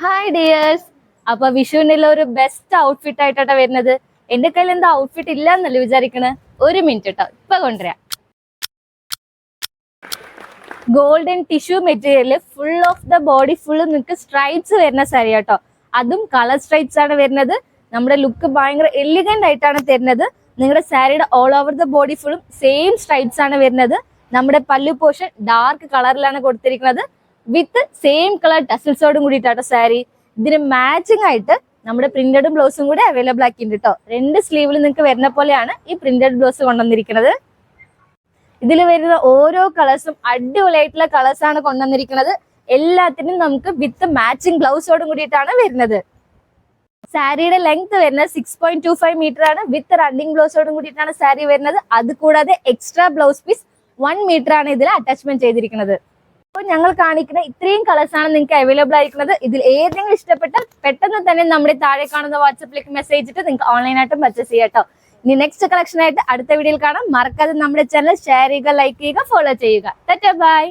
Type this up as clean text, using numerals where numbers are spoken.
Hi dears. അപ്പൊ വിഷുവിനുള്ള ഒരു best outfit ആയിട്ടാ വരുന്നത്. എന്റെ കയ്യിൽ എന്താ ഔട്ട്ഫിറ്റ് ഇല്ല എന്നല്ലേ വിചാരിക്കണേ? ഒരു മിനിറ്റ് കേട്ടോ, ഇപ്പൊ കൊണ്ടുവരാം. Golden tissue material full of the body full നിങ്ങൾക്ക് സ്ട്രൈപ്സ് വരുന്ന സാരി കേട്ടോ. അതും കളർ സ്ട്രൈപ്സ് ആണ് വരുന്നത്. നമ്മുടെ ലുക്ക് ഭയങ്കര എലിഗന്റ് ആയിട്ടാണ് തരുന്നത്. നിങ്ങളുടെ സാരിയുടെ ഓൾ ഓവർ ദ ബോഡി ഫുള്ളും സെയിം സ്ട്രൈപ്സ് ആണ് വരുന്നത്. നമ്മുടെ പല്ലു പോർഷൻ ഡാർക്ക് കളറിലാണ് കൊടുത്തിരിക്കുന്നത്. വിത്ത് സെയിം കളർ ടസിൽസോടും കൂടിയിട്ടാട്ടോ സാരി. ഇതിന് മാച്ചിങ് ആയിട്ട് നമ്മുടെ പ്രിന്റഡ് ബ്ലൗസും കൂടെ അവൈലബിൾ ആക്കിയിട്ടുണ്ട് കേട്ടോ. 2 സ്ലീവിൽ നിങ്ങൾക്ക് വരുന്ന പോലെയാണ് ഈ പ്രിന്റഡ് ബ്ലൗസ് കൊണ്ടുവന്നിരിക്കുന്നത്. ഇതിൽ വരുന്ന ഓരോ കളേഴ്സും അടിപൊളിയായിട്ടുള്ള കളേഴ്സ് ആണ് കൊണ്ടുവന്നിരിക്കുന്നത്. എല്ലാത്തിനും നമുക്ക് വിത്ത് മാച്ചിങ് ബ്ലൗസോടും കൂടിയിട്ടാണ് വരുന്നത്. സാരിയുടെ ലെങ്ത് വരുന്നത് 6.25 മീറ്റർ ആണ്. വിത്ത് റണ്ണിങ് ബ്ലൗസോടും കൂടിയിട്ടാണ് സാരി വരുന്നത്. അത് കൂടാതെ എക്സ്ട്രാ ബ്ലൗസ് പീസ് 1 മീറ്റർ ആണ് ഇതിൽ അറ്റാച്ച്മെന്റ് ചെയ്തിരിക്കുന്നത്. അപ്പോൾ ഞങ്ങൾ കാണിക്കുന്ന ഇത്രയും കളേഴ്സ് ആണ് നിങ്ങൾക്ക് അവൈലബിൾ ആയിരിക്കുന്നത്. ഇതിൽ ഏതെങ്കിലും ഇഷ്ടപ്പെട്ടാൽ പെട്ടെന്ന് തന്നെ നമ്മുടെ താഴെ കാണുന്ന വാട്സപ്പിലേക്ക് മെസ്സേജ് ഇട്ട് നിങ്ങൾക്ക് ഓൺലൈനായിട്ടും പർച്ചേസ് ചെയ്യാം കേട്ടോ. ഇനി നെക്സ്റ്റ് കളക്ഷൻ ആയിട്ട് അടുത്ത വീഡിയോയിൽ കാണാം. മറക്കാതെ നമ്മുടെ ചാനൽ ഷെയർ ചെയ്യുക, ലൈക്ക് ചെയ്യുക, ഫോളോ ചെയ്യുക. ബൈ.